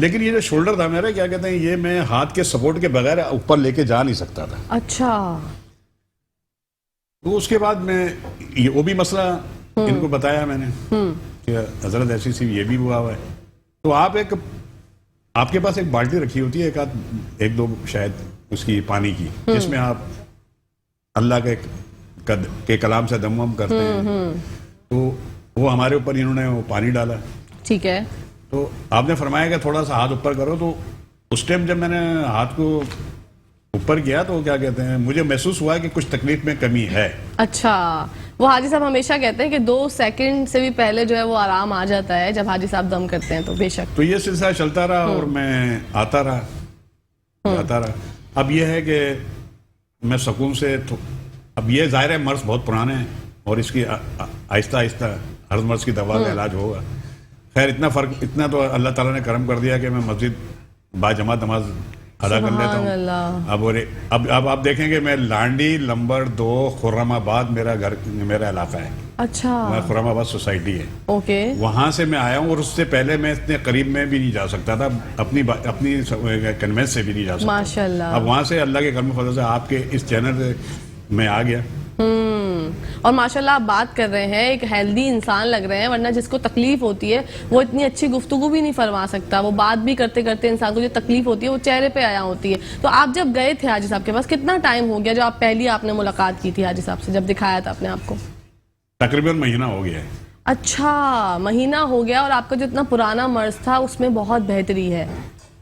لیکن یہ جو شولڈر تھا میرا کیا کہتے ہیں یہ میں ہاتھ کے سپورٹ کے بغیر اوپر لے کے جا نہیں سکتا تھا. اچھا. تو اس کے بعد میں وہ بھی مسئلہ ان کو بتایا میں نے کہ حضرت ایسی سی یہ بھی ہوا ہوا ہے. تو آپ کے پاس ایک بالٹی رکھی ہوتی ہے ایک دو شاید اس کی پانی کی جس میں آپ اللہ کے کلام سے دم وم کرتے ہیں. تو وہ ہمارے اوپر انہوں نے وہ پانی ڈالا. ٹھیک ہے. تو آپ نے فرمایا کہ تھوڑا سا ہاتھ اوپر کرو. تو اس ٹائم جب میں نے ہاتھ کو اوپر کیا تو کیا کہتے ہیں مجھے محسوس ہوا کہ کچھ تکلیف میں کمی ہے. اچھا. وہ حاجی صاحب ہمیشہ کہتے ہیں کہ 2 سیکنڈ سے بھی پہلے جو ہے وہ آرام آ جاتا ہے جب حاجی صاحب دم کرتے ہیں. تو بے شک تو یہ سلسلہ چلتا رہا اور میں آتا رہا. اب یہ ہے کہ میں سکون سے اب یہ ظاہر ہے مرض بہت پرانے ہیں اور اس کی آہستہ آہستہ ہر مرض کی دوا کا علاج ہوگا. خیر اتنا تو اللہ تعالیٰ نے کرم کر دیا کہ میں مسجد باجماعت نماز ادا کر لیتا ہوں. اب آپ دیکھیں کہ میں لانڈی نمبر 2 خرم آباد میرا علاقہ ہے. اچھا. میں خرم آباد سوسائٹی ہے. اوکے. وہاں سے میں آیا ہوں اور اس سے پہلے میں اتنے قریب میں بھی نہیں جا سکتا تھا اپنی کنوینس سے بھی نہیں جا سکتا. ماشاءاللہ. اب وہاں سے اللہ کے کرم فضل سے آپ کے اس چینل سے میں آ گیا. اور ماشاءاللہ آپ بات کر رہے ہیں ایک ہیلدی انسان لگ رہے ہیں ورنہ جس کو تکلیف ہوتی ہے وہ اتنی اچھی گفتگو بھی نہیں فرما سکتا. وہ بات بھی کرتے کرتے انسان کو جو تکلیف ہوتی ہے وہ چہرے پہ آیا ہوتی ہے. تو آپ جب گئے تھے حاجی صاحب کے پاس کتنا ٹائم ہو گیا جو آپ نے ملاقات کی تھی حاجی صاحب سے جب دکھایا تھا اپنے آپ کو؟ تقریباً مہینہ ہو گیا ہے. اچھا مہینہ ہو گیا. اور آپ کا جو اتنا پرانا مرض تھا اس میں بہت بہتری ہے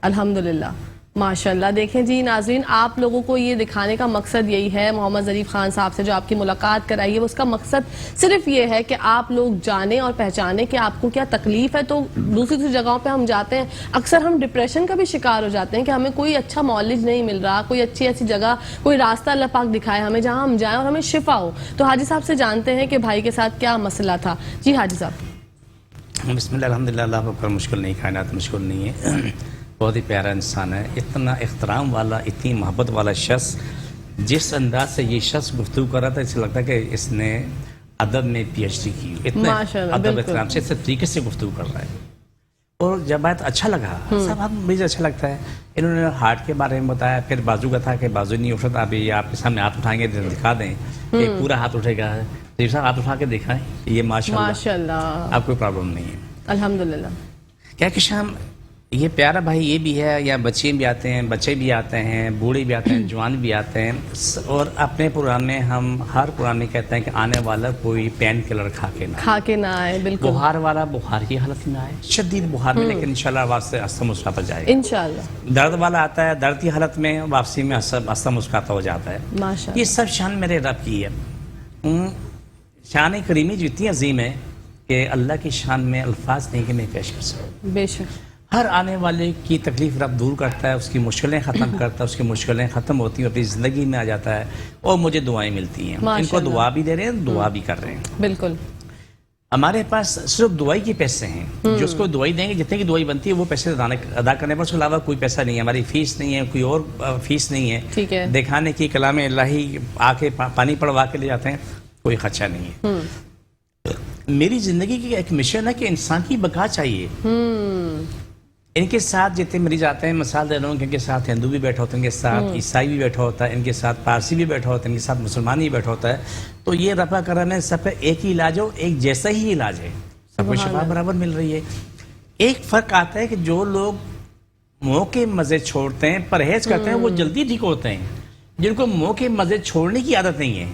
الحمدللہ ماشاءاللہ. دیکھیں جی ناظرین آپ لوگوں کو یہ دکھانے کا مقصد یہی ہے محمد ظریف خان صاحب سے جو آپ کی ملاقات کرائی ہے اس کا مقصد صرف یہ ہے کہ آپ لوگ جانیں اور پہچانیں کہ آپ کو کیا تکلیف ہے. تو دوسری جگہوں پہ ہم جاتے ہیں اکثر ہم ڈپریشن کا بھی شکار ہو جاتے ہیں کہ ہمیں کوئی اچھا معالج نہیں مل رہا, کوئی اچھی ایسی جگہ, کوئی راستہ اللہ پاک دکھائے ہمیں جہاں ہم جائیں اور ہمیں شفا ہو. تو حاجی صاحب سے جانتے ہیں کہ بھائی کے ساتھ کیا مسئلہ تھا. جی حاجی صاحب. بسم اللہ الحمدللہ. اللہ پر مشکل نہیں, کائنات مشکل نہیں ہے. بہت ہی پیارا انسان ہے, اتنا احترام والا, اتنی محبت والا شخص. جس انداز سے یہ شخص گفتگو کر رہا تھا اسے لگتا ہے کہ اس نے ادب میں PhD کی. اتنا ادب احترام سے اس طریقے سے گفتگو کر رہا ہے. اور جب بات اچھا لگا سب آپ مجھے اچھا لگتا ہے. انہوں نے ہارٹ کے بارے میں بتایا, پھر بازو کا تھا کہ بازو نہیں اٹھتا. ابھی آپ کے سامنے ہاتھ اٹھائیں گے دکھا دیں کہ پورا ہاتھ اٹھے گا. ظریف صاحب ہاتھ اٹھا کے دکھائیں. یہ ماشاءاللہ آپ کوئی پرابلم نہیں ہے الحمدللہ. کیا کہ شام یہ پیارا بھائی یہ بھی ہے, یا بچے بھی آتے ہیں, بچے بھی آتے ہیں, بوڑھے بھی آتے ہیں, جوان بھی آتے ہیں. اور اپنے قرآن میں ہم ہر قرآن میں کہتے ہیں کہ آنے والا کوئی پین کلر کھا کے نہ آئے. بالکل. بخار والا بخار کی حالت میں آئے, شدید بخار میں, لیکن انشاءاللہ واپس سے ہنستا مسکراتا جائے گا انشاءاللہ. درد والا آتا ہے درد کی حالت میں, واپسی میں ہنستا مسکراتا ہو جاتا ہے. یہ سب شان میرے رب کی ہے. شان کریمی جو اتنی عظیم ہے کہ اللہ کی شان میں الفاظ نہیں کہ میں پیش کر سکوں. بے شک. ہر آنے والے کی تکلیف رب دور کرتا ہے, اس کی مشکلیں ختم کرتا ہے, اس کی مشکلیں ختم ہوتی ہیں, اپنی زندگی میں آ جاتا ہے. اور مجھے دعائیں ملتی ہیں, ان کو دعا بھی دے رہے ہیں, دعا بھی کر رہے ہیں. بالکل. ہمارے پاس صرف دعائی کے پیسے ہیں, جو اس کو دعائی دیں گے جتنے کی دعائی بنتی ہے وہ پیسے ادا کرنے پر, اس کے علاوہ کوئی پیسہ نہیں ہے. ہماری فیس نہیں ہے, کوئی اور فیس نہیں ہے. ٹھیک ہے. دکھانے کی کلام الہی آ کے پانی پڑوا کے لے جاتے ہیں, کوئی خرچہ نہیں ہے. میری زندگی کی ایک مشن ہے کہ انسان کی بقا چاہیے. ان کے ساتھ جتنے مریض آتے ہیں, مثال دے رہا ہوں کہ ان کے ساتھ ہندو بھی بیٹھا ہوتا ہے, ان کے ساتھ عیسائی بھی بیٹھا ہوتا ہے, ان کے ساتھ پارسی بھی بیٹھا ہوتا ہے, ان کے ساتھ مسلمان بھی بیٹھا ہوتا ہے. تو یہ رفع کرم ہے, سب کا ایک ہی علاج ہو, ایک جیسا ہی علاج ہے, سب کو شفا برابر مل رہی ہے. ایک فرق آتا ہے کہ جو لوگ منہ کے مزے چھوڑتے ہیں, پرہیز کرتے ہیں, وہ جلدی ٹھیک ہوتے ہیں. جن کو منہ کے مزے چھوڑنے کی عادت نہیں ہے.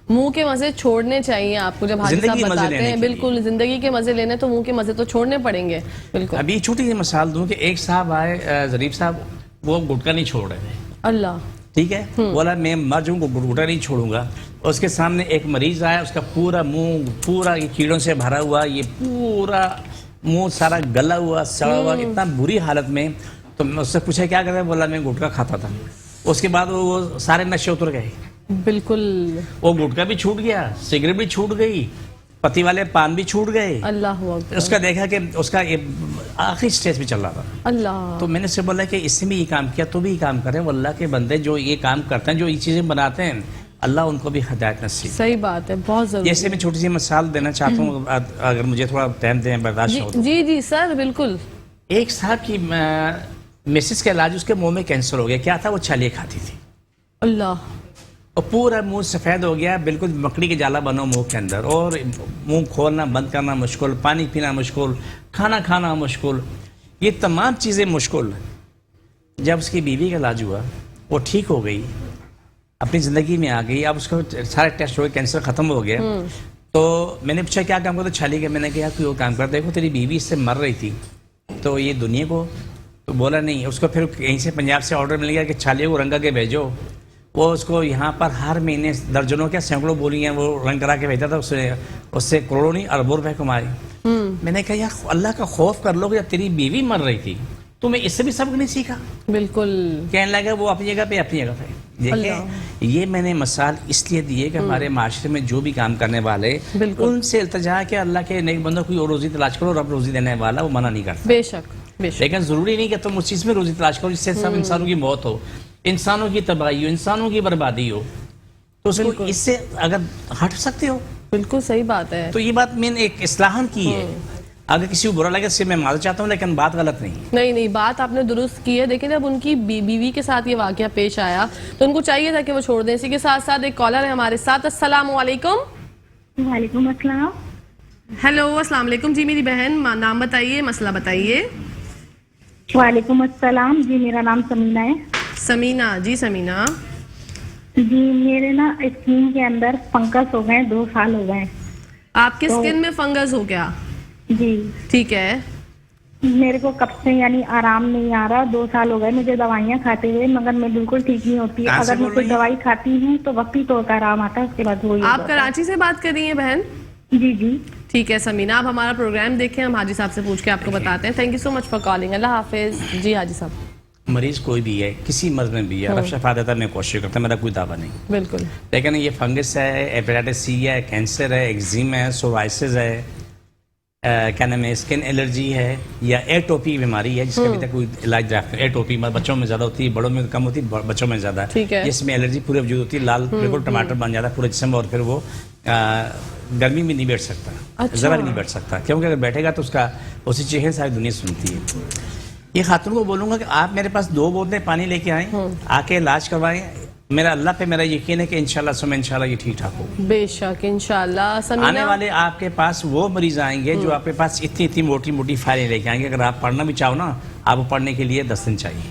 منہ کے مزے چھوڑنے چاہیے آپ کو جب حاجی صاحب بتاتے ہیں. بالکل زندگی کے مزے لینے تو منہ کے مزے تو چھوڑنے پڑیں گے. بالکل. ابھی چھوٹی سی مثال دوں کہ ایک صاحب آئے, ظریف صاحب, وہ گٹکا نہیں چھوڑ رہے تھے. اللہ. ٹھیک ہے. بولا میں مر جاؤں گٹکا نہیں چھوڑوں گا. اس کے سامنے ایک مریض آیا, اس کا پورا منہ پورا کیڑوں سے بھرا ہوا, یہ پورا منہ سارا گلا ہوا, سڑا ہوا, اتنا بری حالت میں. تو میں اس سے پوچھا کیا کرتا ہے, بولا میں گٹکا کھاتا تھا. اس کے بعد وہ سارے نشے اتر گئے. بالکل. وہ گٹکا بھی چھوٹ گیا, سگریٹ بھی چھوٹ گئی, پتی والے پان بھی چھوٹ گئے. اللہ اکبر. اس کا دیکھا کہ اس کا آخری سٹیج پہ چل رہا تھا. اللہ. تو میں نے سے بولا کہ اس سے بھی یہ کام کیا, تو بھی یہ کام کریں. وہ اللہ کے بندے جو یہ کام کرتے ہیں, جو یہ چیزیں بناتے ہیں, اللہ ان کو بھی ہدایت نصیب. صحیح بات ہے, بہت ضروری. جیسے میں چھوٹی سی مثال دینا چاہتا ہوں, اگر مجھے تھوڑا ٹائم دیں, برداشت ہو. جی جی سر, بالکل. ایک صاحب کی مسز کا علاج، اس کے منہ میں کینسر ہو گیا. کیا تھا؟ وہ چھالیاں کھاتی تھی اللہ. اور پورا منہ سفید ہو گیا، بالکل مکڑی کے جالا بنو منہ کے اندر، اور منہ کھولنا بند کرنا مشکل، پانی پینا مشکل، کھانا کھانا مشکل، یہ تمام چیزیں مشکل. جب اس کی بیوی کا علاج ہوا، وہ ٹھیک ہو گئی، اپنی زندگی میں آ گئی. اب اس کو سارے ٹیسٹ ہو گئے، کینسر ختم ہو گیا. تو میں نے پوچھا کیا کام کرتا؟ چھالی کا. میں نے کہا کوئی اور کام کر، دیکھو تیری بیوی اس سے مر رہی تھی تو یہ دنیا کو، تو بولا نہیں. اس کو پھر کہیں سے پنجاب سے آرڈر مل گیا کہ چھالیوں کو رنگ کے بھیجو. وہ اس کو یہاں پر ہر مہینے درجنوں کیا سینکڑوں بولی ہیں وہ رنگ کرا کے بھیجتا تھا. اس سے کروڑوں نہیں اربوں روپے کمائے. میں نے کہا یار اللہ کا خوف کر لو کہ جب تیری بیوی مر رہی تھی تمہیں اس سے بھی سبق نہیں سیکھا؟ بالکل. کہنے لگا وہ اپنی جگہ پہ اپنی جگہ پہ. دیکھیں یہ میں نے مثال اس لیے دی ہے کہ ہمارے معاشرے میں جو بھی کام کرنے والے ان سے التجا کہ اللہ کے نیک بندوں کوئی اور روزی تلاش کرو، رب روزی دینے والا، وہ منع نہیں کرتا. بے شک بے شک. لیکن ضروری نہیں کہ تم اس چیز میں روزی تلاش کرو جس سے سب انسانوں کی موت ہو، انسانوں کی تباہی ہو، انسانوں کی بربادی ہو. تو اس کو اس سے اگر ہٹ سکتے ہو. بالکل صحیح بات ہے. تو یہ بات میں نے ایک اصلاحاً کی ہے. اگر کسی کو برا لگے اس سے میں معذرت چاہتا ہوں، لیکن بات غلط نہیں. نہیں بات آپ نے درست کی ہے. دیکھیں جب ان کی بیوی کے ساتھ یہ واقعہ پیش آیا تو ان کو چاہیے تھا کہ وہ چھوڑ دیں. اسی کے ساتھ ساتھ ایک کالر ہے ہمارے ساتھ. السلام علیکم. وعلیکم السلام. ہیلو السلام علیکم. جی میری بہن نام بتائیے، مسئلہ بتائیے. وعلیکم السلام. جی میرا نام سمینا ہے. سمینا. جی سمینا. جی میرے نا اسکن کے اندر فنگس ہو گئے، 2 سال ہو گئے. آپ کے اسکن میں فنگس ہو گیا؟ جی ٹھیک ہے. میرے کو کب سے یعنی آرام نہیں آ رہا، 2 سال ہو گئے مجھے دوائیاں کھاتے ہوئے، مگر میں بالکل ٹھیک نہیں ہوتی. اگر میں کوئی دوائی کھاتی ہوں تو وقتی طور پر آرام آتا ہے، اس کے بعد وہی. آپ کراچی سے بات کر رہی ہیں بہن؟ جی جی ٹھیک ہے سمینا، آپ ہمارا پروگرام دیکھیں، ہم حاجی صاحب سے پوچھ کے آپ کو بتاتے ہیں. Thank you so much for calling. اللہ حافظ. جی حاجی صاحب. مریض کوئی بھی ہے، کسی مرض میں بھی ہے، رب شفا دیتا ہے، میں کوشش کرتا ہوں، میرا کوئی دعویٰ نہیں. بالکل. لیکن یہ فنگس ہے، ہیپیٹائٹس سی ہے، کینسر ہے، ایگزیم ہے، سورائسس ہے، کیا نام ہے، اسکن الرجی ہے، یا ایٹوپی بیماری ہے جس کا ابھی تک کوئی علاج رکھتے ہیں. ایٹوپی بچوں میں زیادہ ہوتی ہے، بڑوں میں کم ہوتی ہے، بچوں میں زیادہ. جس میں الرجی پورے وجود ہوتی ہے، لال بالکل ٹماٹر بن جاتا ہے پورے جسم، اور پھر وہ گرمی میں نہیں بیٹھ سکتا، ذرا بھی نہیں بیٹھ سکتا، کیونکہ اگر بیٹھے گا تو اس کا اسی چہرے ساری دنیا سنتی ہے. یہ خاتون کو بولوں گا کہ آپ میرے پاس 2 بوتلیں پانی لے کے آئیں، آ کے علاج کروائیں. میرا اللہ پہ میرا یقین ہے کہ انشاءاللہ سمیں انشاءاللہ یہ ٹھیک ٹھاک ہوگا. بے شک انشاءاللہ. سمینا آنے والے آپ کے پاس وہ مریض آئیں گے جو آپ کے پاس اتنی موٹی موٹی فائلیں لے کے آئیں گے. اگر آپ پڑھنا بھی چاہو نا، آپ کو پڑھنے کے لیے 10 دن چاہیے.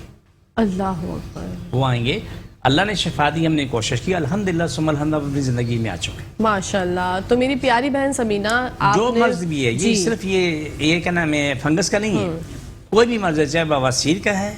اللہ اکبر. وہ آئیں گے. اللہ نے شفا دی، ہم نے کوشش کی، الحمدللہ ثم الحمدللہ اپنی زندگی میں آ چکے. ماشاءاللہ. تو میری پیاری بہن سمینا، جو مرض بھی ہے، یہ صرف یہ کیا نام ہے فنگس کا نہیں ہے، کوئی بھی مرض ہے، چاہے بواسیر کا ہے،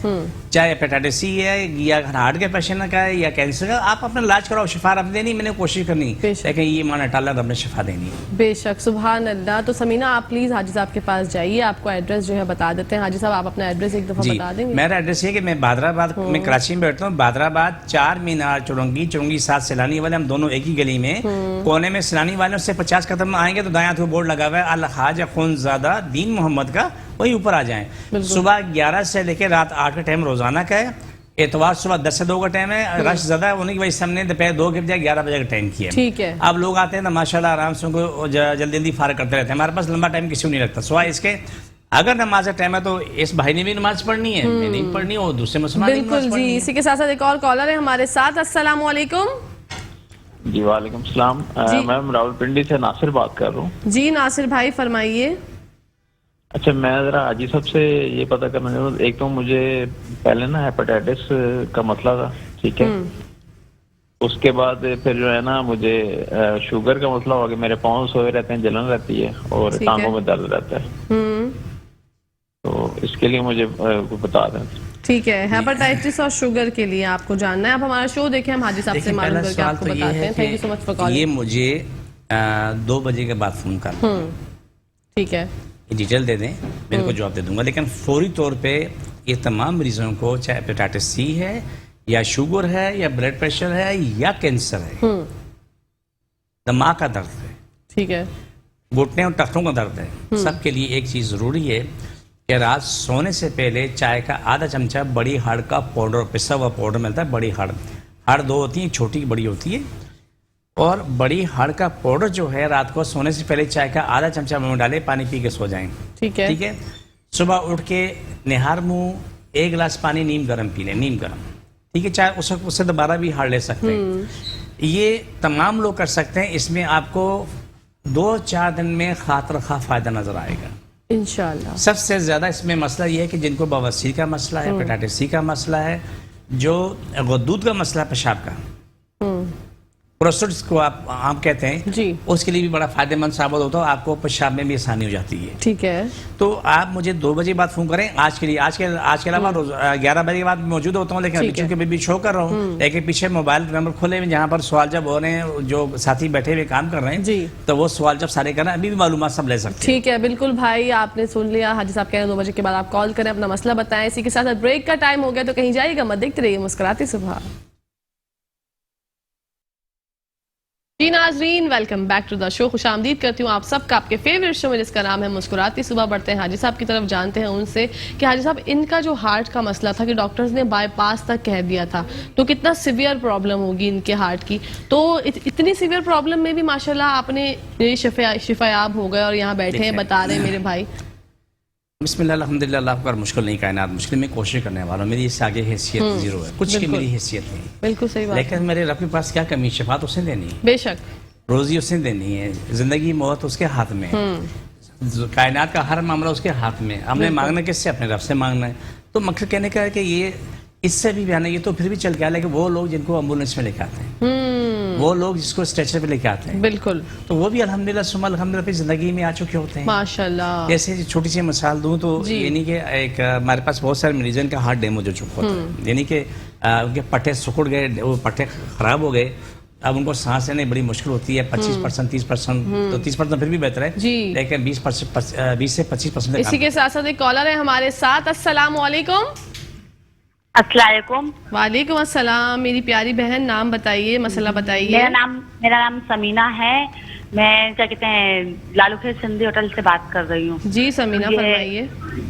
چاہے ہیپیٹائٹس سی ہے، یا ہارٹ کے پیشنٹ کا ہے، یا کینسر کا، آپ اپنا علاج کراؤ. شفا رب دینی، میں نے کوشش کرنی، لیکن یہ مانا ٹالا رب نے شفا دینی. بے شک سبحان اللہ. تو سمینا آپ پلیز حاجی صاحب کے پاس جائیے، آپ کو ایڈریس جو ہے بتا دیتے ہیں. حاجی صاحب آپ اپنا ایڈریس ایک دفعہ بتا دیں گے؟ میرا ایڈریس یہ کہ میں بادرآباد میں کراچی میں بیٹھتا ہوں. بادرآباد 4 مینار چرنگی 7 سیلانی والے، ہم دونوں ایک ہی گلی میں. کونے میں سیلانی والوں سے 50 قدم آئیں گے تو دائیں ہاتھ بورڈ لگا ہوا ہے الخواجہ خونزادہ دین محمد کا، وہی اوپر آ جائیں. صبح 11 سے لے کے رات 8 کا ٹائم روزانہ کا ہے. اتوار صبح 10 سے 2 کا ٹائم ہے. رش زیادہ ہے، انہیں کی وجہ سے ہم نے دوپہر 2 کے بجائے 11 بجے کا ٹائم کیا ہے. ٹھیک ہے. اب لوگ آتے ہیں نا ماشاءاللہ آرام سے، ان کو جلدی فارغ کرتے رہتے ہیں. ہمارے پاس لمبا ٹائم کسی کو نہیں لگتا، سوائے اس کے اگر نماز کا ٹائم ہے تو اس بھائی نے بھی نماز پڑھنی ہے، میں نہیں پڑھنی، اور دوسرے مسلمان نے نماز پڑھنی ہے. جی اسی کے ساتھ ساتھ ایک اور کالر ہے ہمارے ساتھ. السلام علیکم. جی وعلیکم السلام. میم راولپنڈی سے ناصر بات کر رہا ہوں. جی ناصر بھائی فرمائیے. اچھا میں ذرا حاجی صاحب سے یہ پتہ کرنا چاہتا ہوں، ایک تو مجھے پہلے نا ہیپیٹائٹس کا مسئلہ تھا، ٹھیک ہے، اس کے بعد پھر جو ہے نا مجھے شوگر کا مسئلہ ہو گیا. میرے پاؤں سوئے رہتے ہیں، جلن رہتی ہے، اور ٹانگوں میں درد رہتا ہے. تو اس کے لیے مجھے بتا دیں. ٹھیک ہے. ہیپاٹائٹس اور شوگر کے لیے آپ کو جاننا ہے، آپ ہمارا شو دیکھیں، ہم حاجی صاحب سے معلوم کر کے آپ کو بتاتے ہیں. Thank you so much for calling. یہ مجھے 2 بجے کے بعد فون کر دیں. ٹھیک ہے. ڈیٹیل دے دیں، میں ان کو جواب دے دوں گا. لیکن فوری طور پہ یہ تمام مریضوں کو، چاہے ہیپیٹائٹس سی ہے، یا شوگر ہے، یا بلڈ پریشر ہے، یا کینسر ہے، دماغ کا درد ہے، ٹھیک ہے، گھٹنے اور ٹخنوں کا درد ہے، سب کے لیے ایک چیز ضروری ہے کہ رات سونے سے پہلے چائے کا آدھا چمچہ بڑی ہڑ کا پاؤڈر، پسا ہوا پاؤڈر ملتا ہے. بڑی ہڑ 2 ہوتی ہیں، چھوٹی بڑی ہوتی ہے، اور بڑی ہڑ کا پاؤڈر جو ہے رات کو سونے سے پہلے چائے کا آدھا چمچہ منہ میں ڈالے، پانی پی کے سو جائیں. ٹھیک ہے. ٹھیک ہے. صبح اٹھ کے نہار منہ 1 گلاس پانی نیم گرم پی لیں، نیم گرم، ٹھیک ہے، چاہے اس سے دوبارہ بھی ہار لے سکتے ہیں، یہ تمام لوگ کر سکتے ہیں، اس میں آپ کو 2-4 دن میں خاطر خواہ فائدہ نظر آئے گا انشاءاللہ. سب سے زیادہ اس میں مسئلہ یہ ہے کہ جن کو بواسیر کا مسئلہ ہے، ہیپاٹائٹس سی کا مسئلہ ہے، جو غدود کا مسئلہ ہے، پیشاب کا، پروسٹیٹ جس کو آپ عام کہتے ہیں، جی اس کے لیے بھی بڑا فائدہ مند ثابت ہوتا ہے، آپ کو پیشاب میں بھی آسانی ہو جاتی ہے. ٹھیک ہے. تو آپ مجھے 2 بجے بعد فون کریں آج کے لیے. آج کے علاوہ 11 بجے کے بعد موجود ہوتا ہوں، لیکن ابھی چونکہ میں بھی شو کر رہا ہوں، لیکن پیچھے موبائل نمبر کھولے ہوئے جہاں پر سوال جب ہو رہے ہیں، جو ساتھی بیٹھے ہوئے کام کر رہے ہیں، جی تو وہ سوال جب سارے کر رہے ہیں ابھی بھی معلومات سب لے سکتے ہیں. ٹھیک ہے، بالکل بھائی، آپ نے سن لیا. حاجی صاحب کہہ رہے ہیں 2 بجے کے بعد آپ کال کریں، اپنا مسئلہ بتائیں. اسی کے ساتھ بریک کا ٹائم ہو گیا تو کہیں جائے گا مت، دیکھتے رہیے مسکراتی صبح. جی ناظرین، ویلکم بیک ٹو دا شو. خوش آمدید کرتی ہوں آپ سب کا آپ کے فیوریٹ شو میں جس کا نام ہے مسکراتی صبح. بڑھتے ہیں حاجی صاحب کی طرف، جانتے ہیں ان سے کہ حاجی صاحب ان کا جو ہارٹ کا مسئلہ تھا کہ ڈاکٹرز نے بائی پاس تک کہہ دیا تھا، تو کتنا سیویئر پرابلم ہوگی ان کے ہارٹ کی. تو اتنی سیویئر پرابلم میں بھی ماشاءاللہ آپ نے شفایاب ہو گئے اور یہاں بیٹھے ہیں بتا رہے ہیں میرے بھائی. بسم اللہ الحمدللہ. اللہ پر مشکل نہیں، کائنات مشکل میں کوشش کرنے والا ہوں. میری اس سے آگے حیثیت زیرو ہے، کچھ کی میری حیثیت نہیں. بالکل صحیح بات. لیکن میرے رب کے پاس کیا کمی؟ شفا تو اس نے دینی ہے، بے شک روزی اس نے دینی ہے، زندگی موت اس کے ہاتھ میں ہے، کائنات کا ہر معاملہ اس کے ہاتھ میں. ہم نے مانگنا کس سے؟ اپنے رب سے مانگنا ہے. تو مقصد کہنے کا ہے کہ یہ اس سے بھی بیان ہے، یہ تو پھر بھی چل کے آ، لیکن وہ لوگ جن کو ایمبولینس میں لے کے آتے ہیں، وہ لوگ جس کو اسٹریچر پہ لے کے آتے ہیں، بالکل، تو وہ بھی الحمدللہ ثم الحمدللہ پھر زندگی میں آ چکے ہوتے ہیں. ماشاءاللہ. جیسے چھوٹی سی مثال دوں تو یعنی کہ ایک ہمارے پاس بہت سارے مریضوں کا ہارٹ ڈیمیج ہو چکا ہوتا ہے، یعنی کہ ان کے پٹھے سکڑ گئے، وہ پٹھے خراب ہو گئے، اب ان کو سانس لینے بڑی مشکل ہوتی ہے. 25% 30%، تو 30% پھر بھی بہتر ہے، لیکن 20 سے 25%. اسی کے ساتھ ساتھ ایک کالر ہے ہمارے ساتھ. السلام علیکم. السلام علیکم. وعلیکم السلام. میری پیاری بہن، نام بتائیے، مسئلہ بتائیے. میرا نام سمینہ ہے. میں کیا کہتے ہیں لالو کھیت سندھی ہوٹل سے بات کر رہی ہوں. جی سمینہ فرمائیے.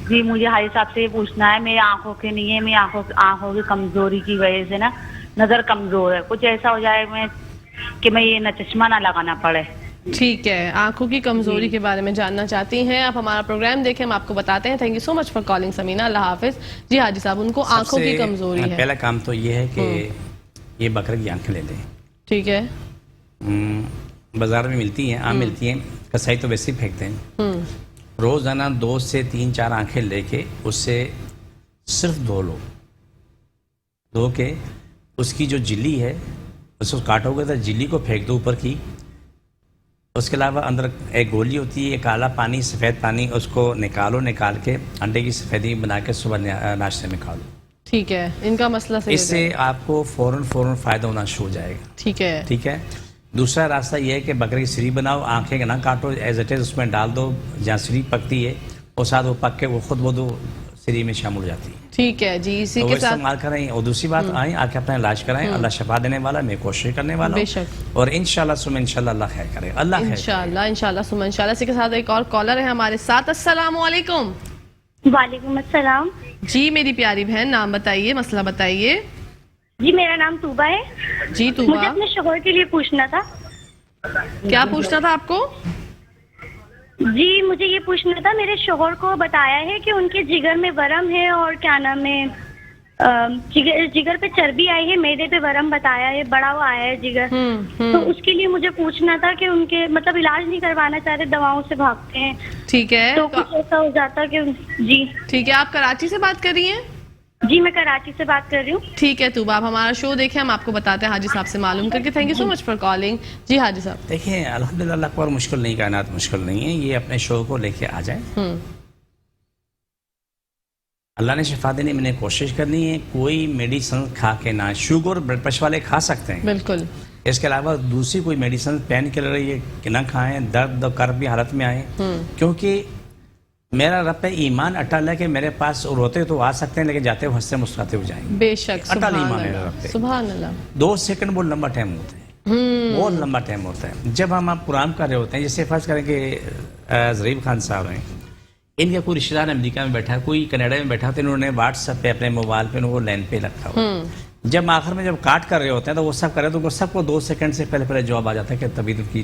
جی مجھے حاجی صاحب سے یہ پوچھنا ہے، میری آنکھوں کے نہیں ہے، میری آنکھوں کی کمزوری کی وجہ سے نا نظر کمزور ہے. کچھ ایسا ہو جائے کہ میں یہ نہ چشمہ نہ لگانا پڑے. ٹھیک ہے، آنکھوں کی کمزوری کے بارے میں جاننا چاہتی ہیں آپ، ہمارا پروگرام دیکھیں، ہم آپ کو بتاتے ہیں. Thank you so much for calling Samina. اللہ حافظ. جی حاجی صاحب، ان کو آنکھوں کی کمزوری ہے. پہلا کام تو یہ ہے کہ یہ بکرے کی آنکھیں لے لیں. ٹھیک ہے. بازار میں ملتی ہیں، عام ملتی ہیں، کسائی تو ویسے ہی پھینکتے ہیں. روزانہ 2 سے 3-4 آنکھیں لے کے اس سے صرف 2 دھو کے اس کی جو جلی ہے اس کو کاٹو گے تو جلی کو پھینک دو اوپر کی. اس کے علاوہ اندر ایک گولی ہوتی ہے، کالا پانی سفید پانی، اس کو نکال کے انڈے کی سفیدی بنا کے صبح ناشتے میں کھا لو. ٹھیک ہے، ان کا مسئلہ صحیح. اس سے آپ کو فوراً فائدہ ہونا شروع ہو جائے گا. ٹھیک ہے. ٹھیک ہے. دوسرا راستہ یہ ہے کہ بکرے کی سری بناؤ، آنکھیں نہ کاٹو، ایز اٹ از اس میں ڈال دو جہاں سری پکتی ہے، اور ساتھ وہ پک کے وہ خود وہ سری میں شامل ہو جاتی ہے. ٹھیک ہے جی. اسی تو کے وہ ساتھ استعمال کریں. اور دوسری بات، آئیں آ کے اپنا علاج کرائیں. اللہ شفا دینے والا، میں کوشش کرنے والا بے ہوں، شک، اور انشاءاللہ ثم انشاءاللہ اللہ خیر کرے. اللہ خیر انشاءاللہ ثم انشاءاللہ. اسی کے ساتھ ایک اور کالر ہے ہمارے ساتھ. السلام علیکم. وعلیکم السلام. جی میری پیاری بہن، نام بتائیے، مسئلہ بتائیے. جی میرا نام طوبہ ہے. جی مجھے طوبہ، اپنے شوہر کے لیے پوچھنا تھا. کیا پوچھنا تھا آپ کو؟ جی مجھے یہ پوچھنا تھا، میرے شوہر کو بتایا ہے کہ ان کے جگر میں ورم ہے، اور کیا نام ہے جگر پہ چربی آئی ہے، میدے پہ ورم بتایا ہے، بڑا ہوا آیا ہے جگر. تو اس کے لیے مجھے پوچھنا تھا کہ ان کے مطلب علاج نہیں کروانا چاہتے، دواؤں سے بھاگتے ہیں. ٹھیک ہے، تو کچھ ایسا ہو جاتا کہ جی. ٹھیک ہے. آپ کراچی سے بات کر رہی ہیں؟ جی میں کراچی سے بات کر رہی ہوں. ٹھیک ہے طوبہ، آپ ہمارا شو دیکھیں، ہم آپ کو بتاتے ہیں حاجی صاحب سے معلوم کر کے. Thank you so much for calling. جی حاجی صاحب. دیکھیں الحمدللہ اللہ پر مشکل نہیں، کائنات مشکل نہیں ہے. یہ اپنے شو کو لے کے آ جائیں، اللہ نے شفا دینے میں نے کوشش کرنی ہے. کوئی میڈیسن کھا کے نہ، شوگر بلڈ پریشر والے کھا سکتے ہیں بالکل. اس کے علاوہ دوسری کوئی میڈیسن پین کلر یہ نہ کھائیں. درد اور کرب بھی حالت میں آئیں، کیونکہ میرا رب پہ ایمان اٹل ہے کہ میرے پاس روتے تو آ سکتے ہیں، لیکن جاتے ہوئے ہنستے مسکراتے ہو جائیں گے. بے شک. اٹل ایمان ہے رب پہ. سبحان اللہ. 2 سیکنڈ بہت لمبا ٹائم ہوتا ہے، بہت لمبا ٹائم ہوتا ہے. جب ہم آپ پرام کر رہے ہوتے ہیں، جیسے فرض کریں کہ ظریف خان صاحب ہیں، ان کا کوئی رشتہ دار امریکہ میں بیٹھا ہے، کوئی کینیڈا میں بیٹھا، تو انہوں نے واٹس ایپ پہ اپنے موبائل پہ وہ لائن پہ رکھا ہوا. جب آخر میں جب کاٹ کر رہے ہوتے ہیں تو وہ سب کر رہے تو وہ سب کو 2 سیکنڈ سے پہلے جواب آ جاتا ہے کہ طبیعت کی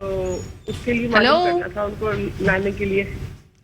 تو اس کے لیے ہیلو؟ معلوم کرنا تھا ان کو لانے کے لیے.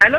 ہیلو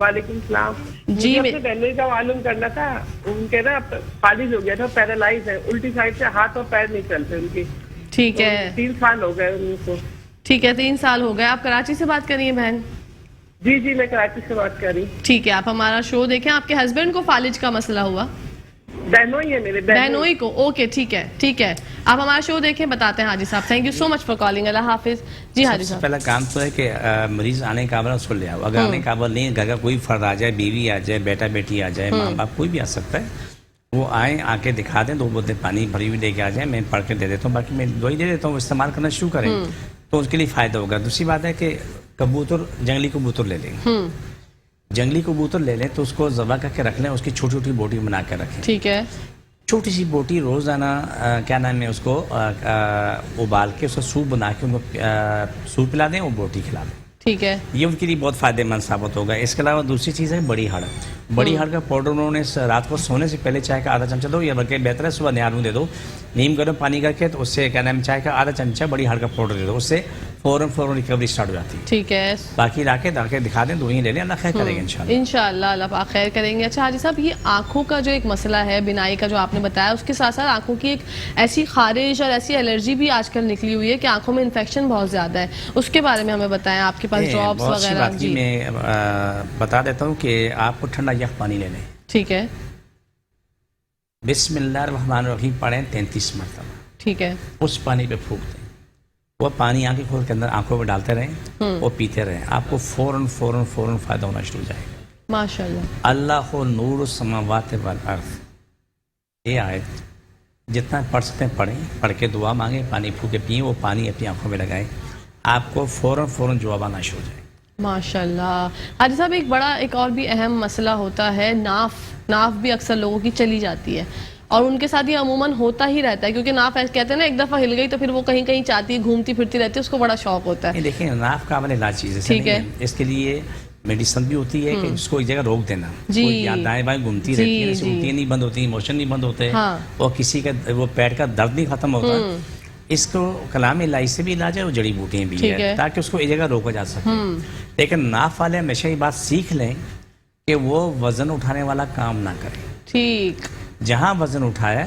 وعلیکم السلام. جی، مجھے اپنے بہنوئی کا معلوم کرنا تھا. ان کے نا فالج ہو گیا تھا, پیرالائز ہے, الٹی سائڈ سے ہاتھ اور پیر نہیں چلتے ان کے. ٹھیک ہے 3 سال ہو گئے ان کو. ٹھیک ہے 3 سال ہو گئے. آپ کراچی سے بات کر رہی ہیں بہن؟ جی جی میں کراچی سے بات کر رہی ہوں. ٹھیک ہے, آپ ہمارا شو دیکھیں. آپ کے ہسبینڈ کو فالج کا مسئلہ ہوا؟ بہنوئی ہے میرے, بہنوئی کو. اوکے ٹھیک ہے ٹھیک ہے, آپ ہمارا شو دیکھیں, بتاتے ہیں حاجی صاحب. Thank you so much for calling. اللہ حافظ. جی حاجی سب سے صاحب. پہلا کام تو ہے کہ مریض آنے کا قابل اس کو لے آؤ. اگر آنے کا قابل نہیں ہے, گھر کا کوئی فرد آ جائے, بیوی آ جائے, بیٹا بیٹی آ جائے, ماں باپ کوئی بھی آ سکتا ہے, وہ آئیں, آ کے دکھا دیں, 2 بوتلیں پانی بھری ہوئی لے کے آ جائیں, میں پڑھ کے دے دیتا ہوں, باقی میں دوائی دے دیتا ہوں, استعمال کرنا شروع کریں تو اس کے لیے فائدہ ہوگا. دوسری بات ہے کہ کبوتر, جنگلی کبوتر لے لیں. جنگلی کبوتر لے لیں تو اس کو ذبح کر کے رکھ لیں, اس کی چھوٹی چھوٹی بوٹی بنا کے رکھیں. ٹھیک ہے. چھوٹی سی بوٹی روزانہ کیا نام ہے اس کو ابال کے اس کا سوپ بنا کے ان کو سوپ پلا دیں اور بوٹی کھلا دیں. ٹھیک ہے. یہ ان کے لیے بہت فائدہ مند ثابت ہوگا. اس کے علاوہ دوسری چیز ہے بڑی ہڑ. بڑی ہڑ کا پاؤڈر انہوں نے رات کو سونے سے پہلے چائے کا آدھا چمچہ دو, یا بلکہ بہتر ہے صبح نہار میں دے دو, نیم گرم پانی کر کے, تو اس سے کیا نام ہے چائے کا آدھا چمچہ بڑی ہڑ کا پاؤڈر دے دو, اس سے فوراً ریکوری اسٹارٹ ہو جاتی ہے. ٹھیک ہے. باقی لا کے دکھا دیں, دو ہی لے لیں, اللہ خیر کریں گے انشاءاللہ. انشاءاللہ اللہ پاک خیر کریں گے. اچھا حاجی صاحب, یہ آنکھوں کا جو ایک مسئلہ ہے, بینائی کا جو آپ نے بتایا, اس کے ساتھ ساتھ آنکھوں کی ایک ایسی خارش اور ایسی الرجی بھی آج کل نکلی ہوئی ہے کہ آنکھوں میں انفیکشن بہت زیادہ ہے. اس کے بارے میں ہمیں بتائیں, آپ کے پاس ڈراپس بہت سی وغیرہ؟ بات کی, میں بتا دیتا ہوں کہ آپ کو ٹھنڈا یخ پانی لے لیں. ٹھیک ہے. بسم اللہ الرحمن الرحیم پڑھیں 33 مرتبہ. ٹھیک ہے. اس پانی پہ پھونک دیں, وہ پانی آنکھیں کھول کے اندر آنکھوں میں ڈالتے رہیں اور پیتے رہیں, آپ کو فوراً فائدہ ہونا شروع ہو جائے گا. ماشاءاللہ. اللہ نور السماوات والارض, یہ آیت جتنا پڑھ سکتے ہیں پڑھیں, پڑھ کے دعا مانگیں, پانی پھونکے پئیں, وہ پانی اپنی آنکھوں میں لگائیں, آپ کو فوراً جواب آنا شروع ہو جائے. ماشاءاللہ. حاجی صاحب, ایک اور بھی اہم مسئلہ ہوتا ہے ناف بھی اکثر لوگوں کی چلی جاتی ہے, اور ان کے ساتھ یہ عموماً ہوتا ہی رہتا ہے, کیونکہ ناف کہتے ہیں نا ایک دفعہ ہل گئی تو پھر وہ کہیں جاتی ہے, گھومتی پھرتی رہتی ہے, اس کو بڑا شوق ہوتا ہے. دیکھیں ناف قابل علاج چیز ہے, ٹھیک ہے. اس کے لیے میڈیسن بھی ہوتی ہے کہ اس کو ایک جگہ روک دینا. جی. دائیں بائیں گھومتی رہتی ہے, الٹیاں نہیں بند ہوتی, موشن نہیں بند ہوتے, اور کسی کا وہ پیٹ کا درد نہیں ختم ہوتا. اس کو کلام الہی سے بھی علاج ہے اور جڑی بوٹیاں بھی ہے, تاکہ اس کو ایک جگہ روکا جا سکے. لیکن ناف والے ہمیشہ یہ بات سیکھ لیں کہ وہ وزن اٹھانے والا کام نہ کریں. ٹھیک. جہاں وزن اٹھایا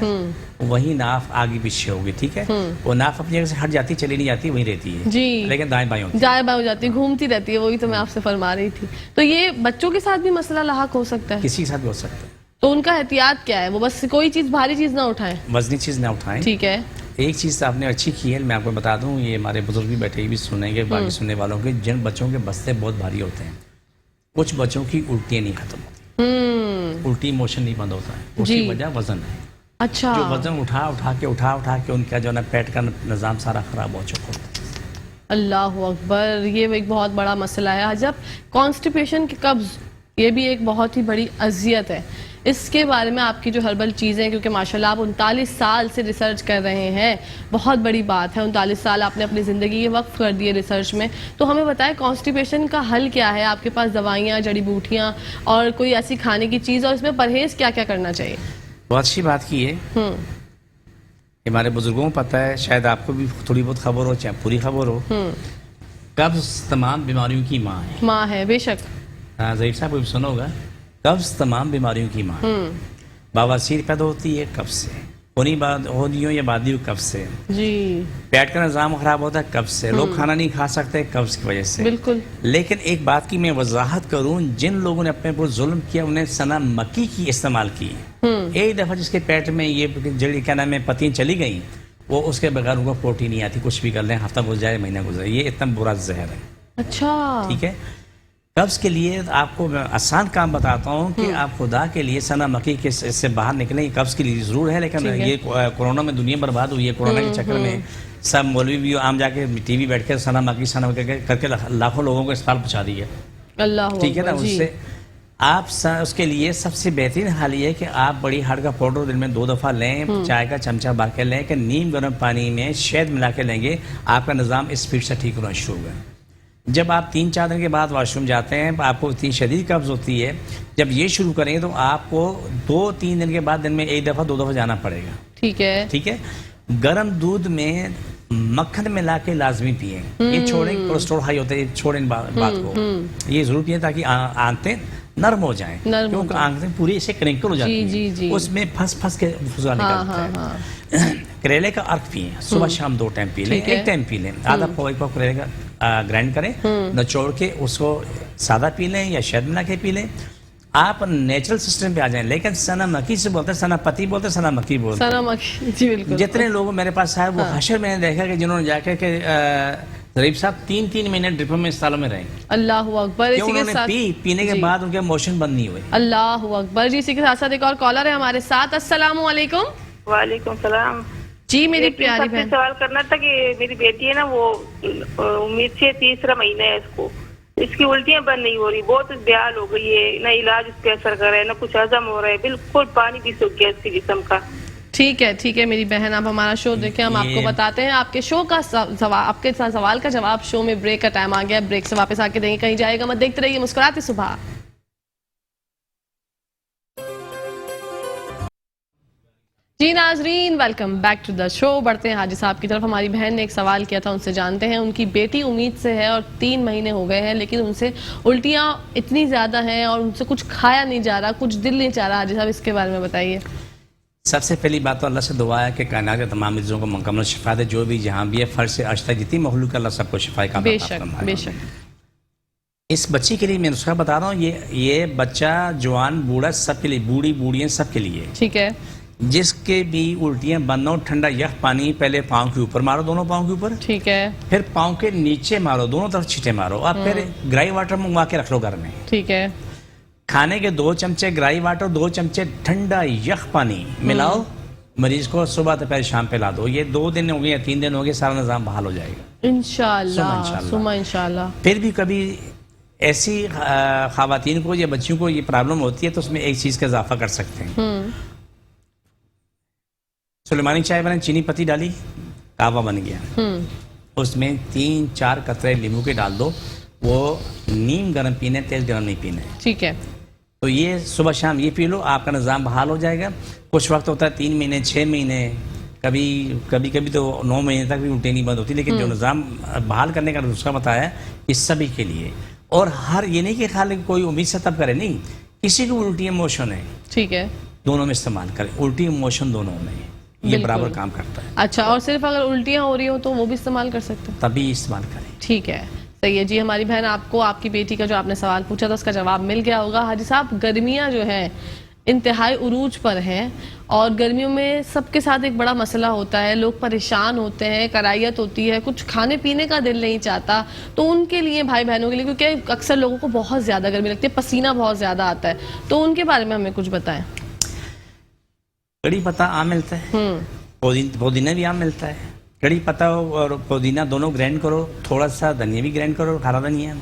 وہی ناف آگے پیچھے ہوگی. ٹھیک ہے. وہ ناف اپنی جگہ سے ہٹ جاتی, چلی نہیں جاتی, وہیں رہتی ہے. جی. لیکن دائیں بائیں ہو جاتی ہے, گھومتی رہتی ہے, وہی تو میں آپ سے فرما رہی تھی. تو یہ بچوں کے ساتھ بھی مسئلہ لاحق ہو سکتا ہے؟ کسی کے ساتھ بھی ہو سکتا ہے. تو ان کا احتیاط کیا ہے؟ وہ بس کوئی چیز بھاری چیز نہ اٹھائیں, وزنی چیز نہ اٹھائیں. ٹھیک ہے. ایک چیز آپ نے اچھی کی ہے, میں آپ کو بتا دوں, یہ ہمارے بزرگ بھی بیٹھے بھی سنیں گے, باقی سننے والوں کے, جن بچوں کے بستے بہت بھاری ہوتے ہیں, کچھ بچوں کی الٹیاں نہیں ختم ہوتی, الٹی موشن نہیں بند ہوتا ہے, اس کی وجہ وزن ہے. اچھا. جو وزن اٹھا کے ان کا جو نا پیٹ کا نظام سارا خراب ہو چکا ہوتا ہے. اللہ اکبر, یہ ایک بہت بڑا مسئلہ ہے. جب کانسٹیپیشن کی قبض, یہ بھی ایک بہت ہی بڑی اذیت ہے. اس کے بارے میں آپ کی جو ہربل چیزیں, کیونکہ ماشاءاللہ آپ 39 سال سے ریسرچ کر رہے ہیں, بہت بڑی بات ہے, 39 سال آپ نے اپنی زندگی وقف کر دیے ریسرچ میں. تو ہمیں بتائیں کانسٹیپیشن کا حل کیا ہے؟ آپ کے پاس دوائیاں, جڑی بوٹیاں اور کوئی ایسی کھانے کی چیز, اور اس میں پرہیز کیا کیا کرنا چاہیے؟ بہت اچھی بات کی ہے. ہمارے بزرگوں کو پتہ ہے, شاید آپ کو بھی تھوڑی بہت خبر ہو, چاہے پوری خبر ہو, قبض تمام بیماریوں کی ماں ہے. بے شک. ظہیر صاحب کو بھی سنا ہوگا, قبض تمام بیماریوں کی ماں. بواسیر پیدا ہوتی ہے قبض سے, ہونیوں یا بادیوں قبض سے. جی. پیٹ کا نظام خراب ہوتا ہے قبض سے, لوگ کھانا نہیں کھا سکتے قبض کی وجہ سے. بالکل. لیکن ایک بات کی میں وضاحت کروں, جن لوگوں نے اپنے پر ظلم کیا انہیں سنا مکی کی استعمال کی. ایک دفعہ جس کے پیٹ میں یہ جڑی کیا نام ہے پتیاں چلی گئیں, وہ اس کے بغیر ان کو پروٹین نہیں آتی, کچھ بھی کر لیں, ہفتہ گزر جائے, مہینہ گزر جائے, یہ اتنا برا زہر ہے. اچھا. ٹھیک ہے. قبض کے لیے آپ کو میں آسان کام بتاتا ہوں کہ آپ خدا کے لیے سنا مکی کے اس سے باہر نکلیں. قبض کے لیے ضرور ہے, لیکن یہ کورونا میں دنیا برباد ہوئی ہے. کورونا کے چکر میں سب مولوی بھی عام جا کے ٹی وی بیٹھ کے سنا مکی کر کے لاکھوں لوگوں کو اسپتال پہنچا دی ہے. اللہ. ٹھیک ہے نا. اس سے آپ اس کے لیے سب سے بہترین حال یہ ہے کہ آپ بڑی ہڑ کا پاؤڈر دن میں 2 دفعہ لیں, چائے کا چمچہ بھر کے لیں, کہ نیم گرم پانی میں شہد ملا کے لیں گے, آپ کا نظام اسپیڈ سے ٹھیک ہونا شروع ہوگا. جب آپ 3-4 دن کے بعد واش روم جاتے ہیں, آپ کو اتنی شدید قبض ہوتی ہے, جب یہ شروع کریں تو آپ کو 2-3 دن کے بعد دن میں 1 دفعہ 2 دفعہ جانا پڑے گا. ٹھیک ہے. ٹھیک ہے. گرم دودھ میں مکھن ملا کے لازمی پیئیں. یہ چھوڑیں, کولیسٹرول ہائی ہوتا ہے, چھوڑیں بات کو. یہ ضرور پیئیں تاکہ آنتیں نرم ہو جائیں, کیونکہ آنتیں پوری اسے کرنکل ہو جاتی ہیں, اس میں پھنس کے فضا نکلتا ہے. کریلے کا ارک پیئیں, صبح شام 2 ٹائم پی لیں, ایک ٹائم پی لیں. آدھا پاؤ کریلے کا گرائنڈ کریں, نچوڑ کے اس کو سادہ پی لیں یا شہد ملا کے پی لیں. آپ نیچرل سسٹم پہ آ جائیں. لیکن سنا مکی سے بولتے ہیں, سنا پتی بولتے ہیں, سنا مکی بولتے ہیں. سنا مکی, جی بالکل. جتنے لوگ میرے پاس آئے وہ حشر میں نے دیکھا کہ جنہوں نے جا کے کہ ظریف صاحب 3 مہینے ڈرپوں میں اسپتالوں میں رہیں. اللہ اکبر. کیوں انہوں نے پینے کے بعد ان کے موشن بند نہیں ہوئے. اللہ اکبر. جی اسی کے ساتھ ساتھ ایک اور کالر ہے ہمارے ساتھ. السلام علیکم. وعلیکم السلام. جی میری پیاری بہن, سوال کرنا تھا کہ میری بیٹی ہے نا, وہ امید سے 3 مہینہ ہے اس کو, اس کی الٹیاں بند نہیں ہو رہی, بہت بیحال ہو گئی ہے, نہ علاج اس پہ اثر کر رہا ہے, نہ کچھ ہضم ہو رہا ہے, بالکل پانی بھی سوکھ گیا اس کے جسم کا. ٹھیک ہے میری بہن, آپ ہمارا شو دیکھیں, ہم آپ کو بتاتے ہیں. آپ کے شو کا آپ کے سوال کا جواب شو میں بریک کا ٹائم آ گیا, بریک سے واپس آ کے دیں گے, کہیں جائے گا مت, دیکھتے رہیے مسکراتے صبح. جی ناظرین, ویلکم بیک ٹو دا شو. بڑھتے ہیں حاجی صاحب کی طرف. ہماری بہن نے ایک سوال کیا تھا, ان سے جانتے ہیں. ان کی بیٹی امید سے ہے اور 3 مہینے ہو گئے ہیں, لیکن ان سے الٹیاں اتنی زیادہ ہیں اور ان سے کچھ کھایا نہیں جا رہا, کچھ دل نہیں چاہ رہا. حاجی صاحب اس کے بارے میں بتائیے. سب سے پہلی بات تو اللہ سے دعا ہے کہ کائنات کے تمام مریضوں کو مکمل شفا دے, جو بھی جہاں بھی ہے, فرض سے عرش تک جتنی مخلوق ہے, اللہ سب کو شفا کا بے شک بے شک. اس بچی کے لیے میں نسخہ بتا رہا ہوں, یہ بچہ جوان بوڑھا سب کے لیے, بوڑھی بوڑھیاں سب کے لیے. ٹھیک ہے. جس کے بھی الٹیاں بند ہو, ٹھنڈا یخ پانی پہلے پاؤں کے اوپر مارو, دونوں پاؤں کے اوپر. ٹھیک ہے. پھر پاؤں کے نیچے مارو, دونوں طرف چھینٹے مارو, اور پھر گرائی واٹر منگوا کے رکھ لو گھر میں. ٹھیک ہے. کھانے کے 2 چمچے گرائی واٹر, 2 چمچے ٹھنڈا یخ پانی ملاؤ, مریض کو صبح دوپہر شام پلا دو. یہ 2 دن ہو گئے یا 3 دن ہو گئے, سارا نظام بحال ہو جائے گا انشاءاللہ. ثم انشاءاللہ. پھر بھی کبھی ایسی خواتین کو یا بچیوں کو یہ پرابلم ہوتی ہے تو اس میں ایک چیز کا اضافہ کر سکتے ہیں. سلیمانی چائے بنے, چینی پتی ڈالی, کعوہ بن گیا, اس میں 3-4 قطرے لیمو کے ڈال دو. وہ نیم گرم پینے, تیز گرم نہیں پینے. ٹھیک ہے. تو یہ صبح شام یہ پی لو, آپ کا نظام بحال ہو جائے گا. کچھ وقت ہوتا ہے 3 مہینے, 6 مہینے, کبھی تو 9 مہینے تک بھی الٹی نہیں بند ہوتی. لیکن جو نظام بحال کرنے کا نسخہ بتایا ہے اس سبھی کے لیے. اور ہر یہ نہیں کہ خالی کوئی امید سے تب کرے, نہیں, کسی کو الٹی موشن ہے, ٹھیک ہے, دونوں میں استعمال کریں. الٹی موشن دونوں میں یہ برابر کام کرتا ہے. اچھا, اور صرف اگر الٹیاں ہو رہی ہو تو وہ بھی استعمال کر سکتے ہیں, تبھی استعمال کریں. ٹھیک ہے, صحیح ہے. جی ہماری بہن, آپ کو آپ کی بیٹی کا جو آپ نے سوال پوچھا تھا اس کا جواب مل گیا ہوگا. حاجی صاحب, گرمیاں جو ہیں انتہائی عروج پر ہیں, اور گرمیوں میں سب کے ساتھ ایک بڑا مسئلہ ہوتا ہے, لوگ پریشان ہوتے ہیں, کرائیت ہوتی ہے, کچھ کھانے پینے کا دل نہیں چاہتا. تو ان کے لیے, بھائی بہنوں کے لیے, کیونکہ اکثر لوگوں کو بہت زیادہ گرمی لگتی ہے, پسینہ بہت زیادہ آتا ہے, تو ان کے بارے میں ہمیں کچھ بتائیں. کڑی پتہ عام ملتا ہے, پودینہ بھی عام ملتا ہے. کڑی پتہ اور پودینہ دونوں گرائنڈ کرو, تھوڑا سا دھنیا بھی گرائنڈ کرو, ہرا دھنیا,